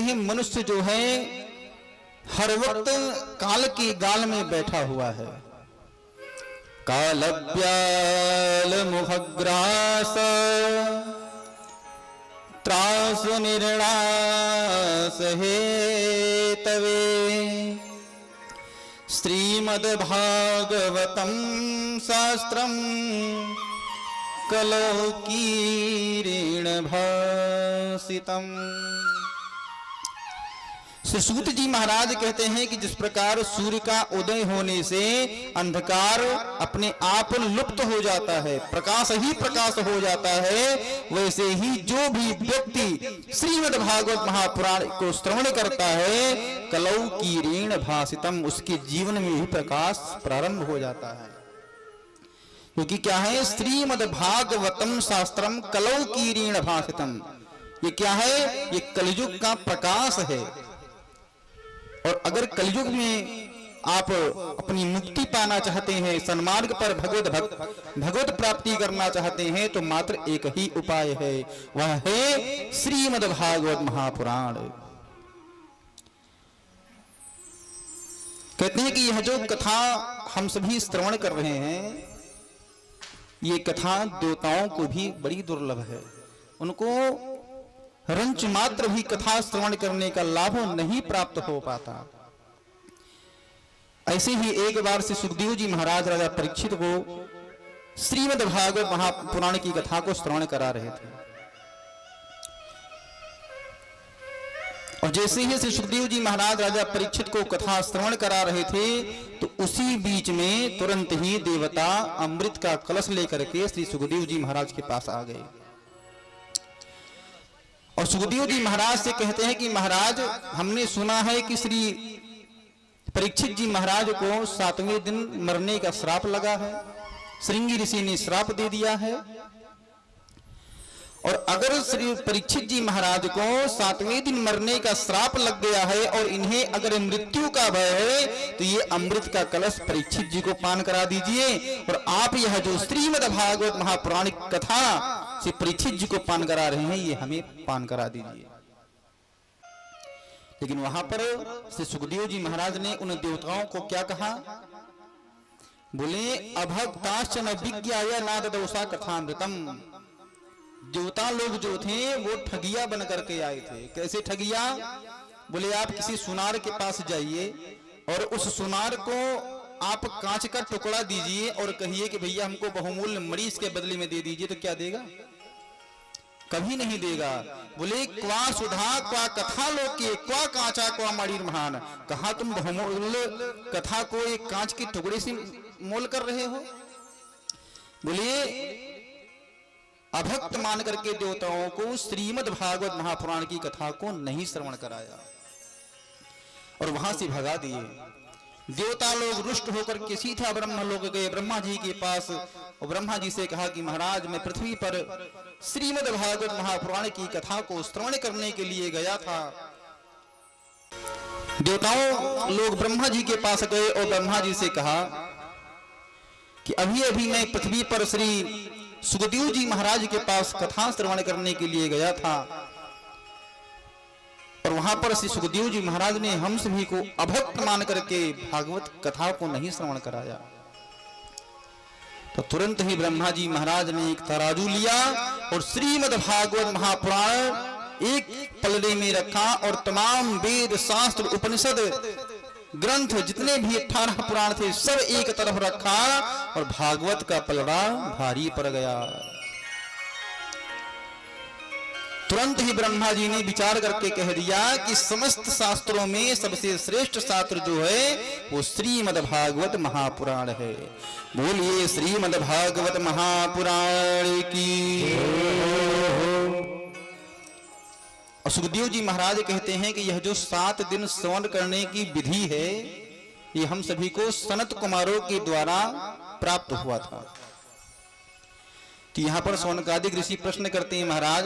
हैं मनुष्य जो है हर वक्त काल के गाल में बैठा हुआ है। कालव्याल मुखग्रास त्रास निर्णास हेतवे श्रीमद्भागवतं शास्त्रं कलौ कीरेण भासितम्। श्री सूत जी महाराज कहते हैं कि जिस प्रकार सूर्य का उदय होने से अंधकार अपने आप लुप्त हो जाता है, प्रकाश ही प्रकाश हो जाता है, वैसे ही जो भी व्यक्ति श्रीमद् भागवत महापुराण को श्रवण करता है कलौ कीरेण भासितम, उसके जीवन में भी प्रकाश प्रारंभ हो जाता है। क्योंकि क्या है, श्रीमद् भागवतम शास्त्रम कलौ कीरेण भासितम, ये क्या है, ये कलयुग का प्रकाश है। और अगर कलयुग में आप अपनी मुक्ति पाना चाहते हैं, सन्मार्ग पर भगवत प्राप्ति करना चाहते हैं, तो मात्र एक ही उपाय है, वह है श्रीमद् भागवत महापुराण। कहते हैं कि यह जो कथा हम सभी श्रवण कर रहे हैं, ये कथा देवताओं को भी बड़ी दुर्लभ है, उनको रंच मात्र भी कथा श्रवण करने का लाभ नहीं प्राप्त हो पाता। ऐसे ही एक बार से सुखदेव जी महाराज राजा परीक्षित को श्रीमद् भागवत महापुराण की कथा को श्रवण करा रहे थे, और जैसे ही श्री सुखदेव जी महाराज राजा परीक्षित को कथा श्रवण करा रहे थे, तो उसी बीच में तुरंत ही देवता अमृत का कलश लेकर के श्री सुखदेव जी महाराज के पास आ गए और सुखदेव जी महाराज से कहते हैं कि महाराज, हमने सुना है कि श्री परीक्षित जी महाराज को 7वें दिन मरने का श्राप लगा है, श्रृंगी ऋषि ने श्राप दे दिया है, और अगर श्री परीक्षित जी महाराज को 7वें दिन मरने का श्राप लग गया है और इन्हें अगर मृत्यु का भय है, तो ये अमृत का कलश परीक्षित जी को पान करा दीजिए, और आप यह जो श्रीमद् भागवत महापुराण कथा श्री परीक्षित जी को पान करा रहे हैं, ये हमें पान करा दीजिए। लेकिन वहां पर श्री सुखदेव जी महाराज ने उन देवताओं को क्या कहा, बोले अभक्ताश्च न विज्ञाय नाददोषा कथामृतम। देवता लोग जो थे वो ठगिया बन करके आए थे। कैसे ठगिया, बोले आप किसी सुनार के पास जाइए और उस सुनार को आप कांच का टुकड़ा दीजिए और कहिए कि भैया हमको बहुमूल्य मरीज के बदले में दे दीजिए, तो क्या देगा, कभी नहीं देगा। बोले क्वा सुधा क्वा कथा लोके क्वा कांचा क्वा मणिर महान, कहा तुम बहुमूल्य कथा को एक कांच के टुकड़े से मोल कर रहे हो। बोले अभक्त मान करके देवताओं को श्रीमद् भागवत महापुराण की कथा को नहीं श्रवण कराया और वहां से भगा दिए। देवता लोग रुष्ट होकर के सीधा ब्रह्मलोक गए ब्रह्मा जी के पास, और ब्रह्मा जी से कहा कि महाराज, मैं पृथ्वी पर श्रीमद् भागवत महापुराण की कथा को श्रवण करने के लिए गया था। देवताओं लोग ब्रह्मा जी के पास गए और ब्रह्मा जी से कहा कि अभी अभी मैं पृथ्वी पर श्री सुखदेव जी महाराज के पास कथा श्रवण करने के लिए गया था, और वहां पर श्री सुखदेव जी महाराज ने हम सभी को अभक्त मान करके भागवत कथा को नहीं श्रवण कराया। तो तुरंत ही ब्रह्मा जी महाराज ने एक तराजू लिया और श्रीमद् भागवत महापुराण एक पलड़े में रखा, और तमाम वेद शास्त्र उपनिषद ग्रंथ जितने भी 18 पुराण थे सब एक तरफ रखा, और भागवत का पलड़ा भारी पड़ गया। तुरंत ही ब्रह्मा जी ने विचार करके कह दिया कि समस्त शास्त्रों में सबसे श्रेष्ठ शास्त्र जो है वो श्रीमद् भागवत महापुराण है। बोलिए श्रीमद् भागवत महापुराण की। और सुखदेव जी महाराज कहते हैं कि यह जो 7 दिन श्रवण करने की विधि है, ये हम सभी को सनत कुमारों के द्वारा प्राप्त हुआ था। तो यहां पर शौनकादिक ऋषि प्रश्न करते हैं, महाराज